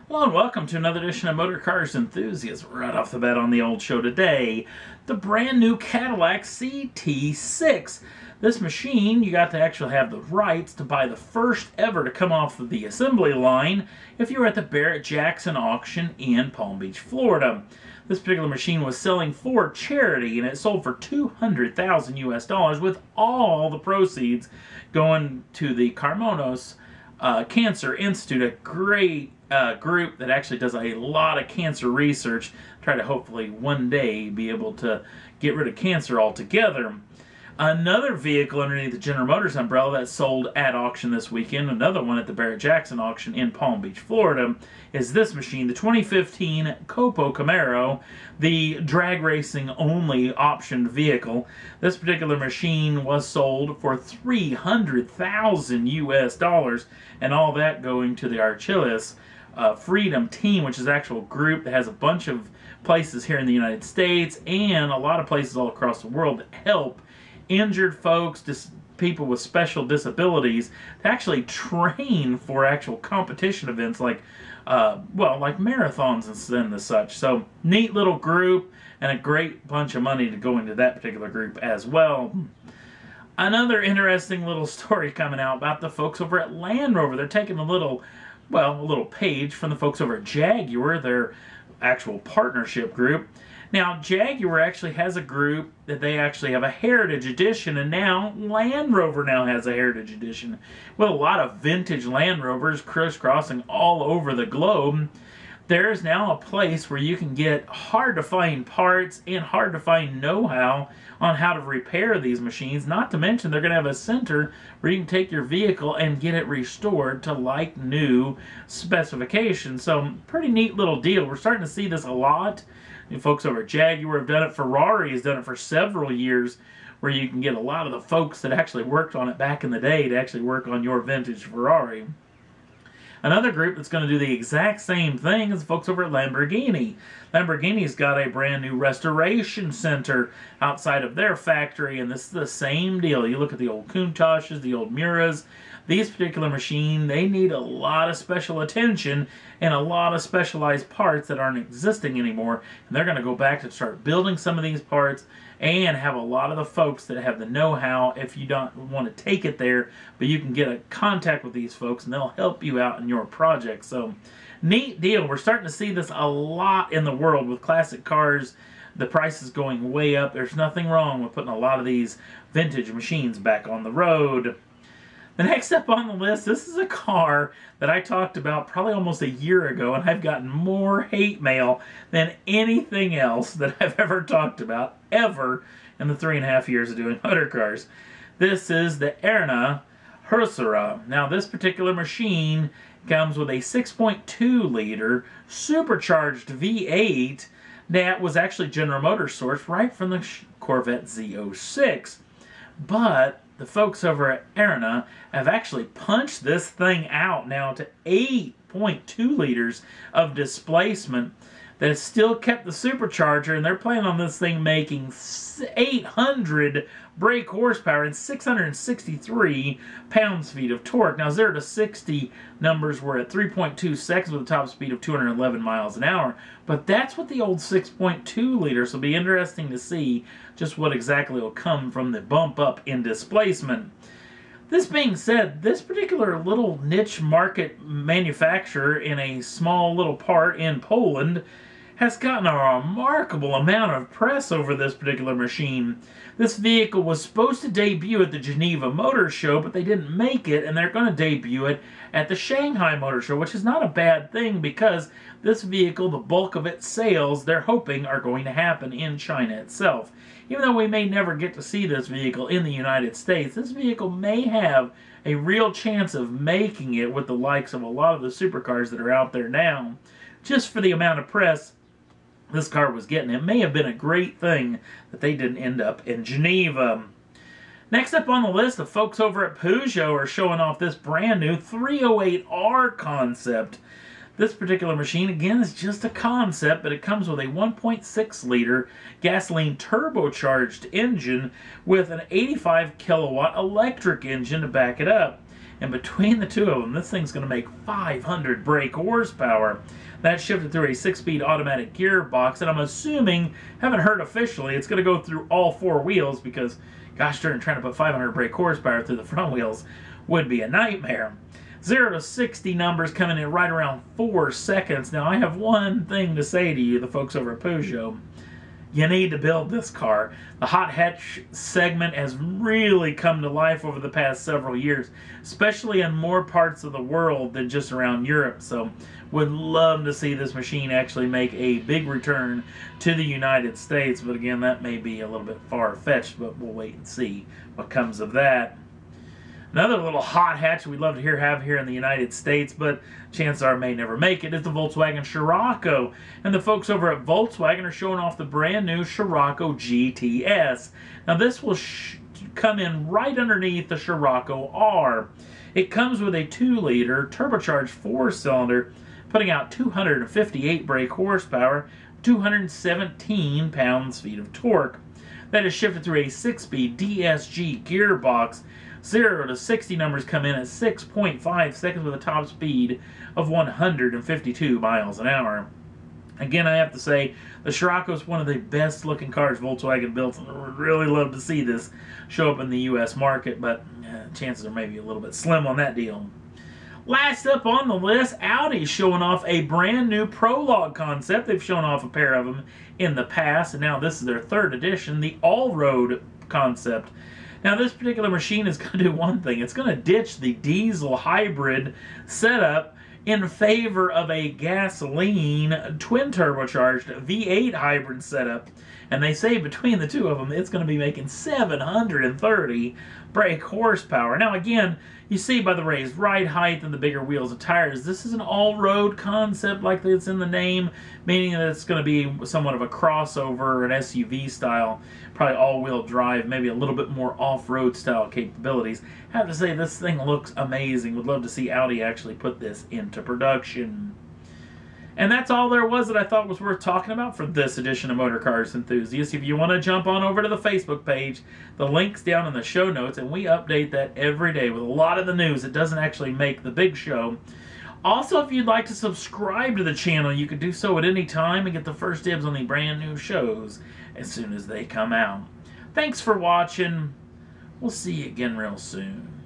Hello and welcome to another edition of Motor Cars Enthusiasts. Right off the bat on the old show today, the brand new Cadillac CT6. This machine, you got to actually have the rights to buy the first ever to come off of the assembly line if you were at the Barrett-Jackson auction in Palm Beach, Florida. This particular machine was selling for charity and it sold for $200,000 US with all the proceeds going to the Carmonos Cancer Institute, a great group that actually does a lot of cancer research, try to hopefully one day be able to get rid of cancer altogether. Another vehicle underneath the General Motors umbrella that sold at auction this weekend, another one at the Barrett-Jackson auction in Palm Beach, Florida, is this machine, the 2015 Copo Camaro, the drag racing only optioned vehicle. This particular machine was sold for $300,000 US, and all that going to the Archilles Freedom Team, which is an actual group that has a bunch of places here in the United States and a lot of places all across the world that help injured folks, people with special disabilities, to actually train for actual competition events like, like marathons and the such. So, neat little group and a great bunch of money to go into that particular group as well. Another interesting little story coming out about the folks over at Land Rover. They're taking a little page from the folks over at Jaguar, their actual partnership group. Now, Jaguar actually has a group that they actually have a Heritage Edition, and now Land Rover now has a Heritage Edition with a lot of vintage Land Rovers crisscrossing all over the globe. There is now a place where you can get hard-to-find parts and hard-to-find know-how on how to repair these machines. Not to mention, they're going to have a center where you can take your vehicle and get it restored to like new specifications. So, pretty neat little deal. We're starting to see this a lot. And folks over at Jaguar have done it. Ferrari has done it for several years, where you can get a lot of the folks that actually worked on it back in the day to actually work on your vintage Ferrari. Another group that's going to do the exact same thing is folks over at Lamborghini. Lamborghini's got a brand new restoration center outside of their factory, and this is the same deal. You look at the old Countaches, the old Miuras. These particular machines, they need a lot of special attention and a lot of specialized parts that aren't existing anymore. And they're going to go back to start building some of these parts and have a lot of the folks that have the know-how if you don't want to take it there, but you can get a contact with these folks and they'll help you out in your project. So, neat deal. We're starting to see this a lot in the world with classic cars. The price is going way up. There's nothing wrong with putting a lot of these vintage machines back on the road. The next up on the list, this is a car that I talked about probably almost a year ago, and I've gotten more hate mail than anything else that I've ever talked about, ever, in the 3.5 years of doing motor cars. This is the Arrinera Hussarya. Now, this particular machine comes with a 6.2 liter supercharged V8 that was actually General Motors sourced right from the Corvette Z06. But the folks over at Arrinera have actually punched this thing out now to 8.2 liters of displacement that has still kept the supercharger, and they're planning on this thing making 800 brake horsepower and 663 pounds-feet of torque. Now, 0 to 60 numbers were at 3.2 seconds with a top speed of 211 miles an hour, but that's what the old 6.2 liters will be interesting to see just what exactly will come from the bump up in displacement. This being said, this particular little niche market manufacturer in a small little part in Poland has gotten a remarkable amount of press over this particular machine. This vehicle was supposed to debut at the Geneva Motor Show, but they didn't make it, and they're going to debut it at the Shanghai Motor Show, which is not a bad thing because this vehicle, the bulk of its sales, they're hoping are going to happen in China itself. Even though we may never get to see this vehicle in the United States, this vehicle may have a real chance of making it with the likes of a lot of the supercars that are out there now. Just for the amount of press this car was getting, it may have been a great thing that they didn't end up in Geneva. Next up on the list, the folks over at Peugeot are showing off this brand new 308R concept. This particular machine, again, is just a concept, but it comes with a 1.6 liter gasoline turbocharged engine with an 85 kilowatt electric engine to back it up. And between the two of them, this thing's going to make 500 brake horsepower. That's shifted through a 6-speed automatic gearbox, and I'm assuming, haven't heard officially, it's going to go through all 4 wheels because, gosh darn, trying to put 500 brake horsepower through the front wheels would be a nightmare. 0 to 60 numbers coming in right around 4 seconds. Now, I have one thing to say to you, the folks over at Peugeot. You need to build this car. The hot hatch segment has really come to life over the past several years, especially in more parts of the world than just around Europe. So, would love to see this machine actually make a big return to the United States. But again, that may be a little bit far-fetched, but we'll wait and see what comes of that. Another little hot hatch we'd love to have here in the United States, but chances are may never make it, is the Volkswagen Scirocco. And the folks over at Volkswagen are showing off the brand new Scirocco GTS. Now this will come in right underneath the Scirocco R. It comes with a 2-liter turbocharged 4-cylinder, putting out 258 brake horsepower, 217 pounds-feet of torque. That is shifted through a 6-speed DSG gearbox. 0 to 60 numbers come in at 6.5 seconds with a top speed of 152 miles an hour. Again, I have to say, the Scirocco is one of the best looking cars Volkswagen built, and I would really love to see this show up in the U.S. market, but chances are maybe a little bit slim on that deal. Last up on the list, Audi showing off a brand new Prologue concept. They've shown off a pair of them in the past, and now this is their 3rd edition, the Allroad concept. Now, this particular machine is going to do one thing. It's going to ditch the diesel hybrid setup in favor of a gasoline twin turbocharged V8 hybrid setup. And they say between the two of them, it's going to be making 730 brake horsepower. Now, again, you see by the raised ride height and the bigger wheels and tires, this is an all-road concept like it's in the name, meaning that it's going to be somewhat of a crossover, an SUV style, probably all-wheel drive, maybe a little bit more off-road style capabilities. I have to say, this thing looks amazing. Would love to see Audi actually put this into production. And that's all there was that I thought was worth talking about for this edition of Motor Cars Enthusiasts. If you want to jump on over to the Facebook page, the link's down in the show notes, and we update that every day with a lot of the news that doesn't actually make the big show. Also, if you'd like to subscribe to the channel, you can do so at any time and get the first dibs on the brand new shows as soon as they come out. Thanks for watching. We'll see you again real soon.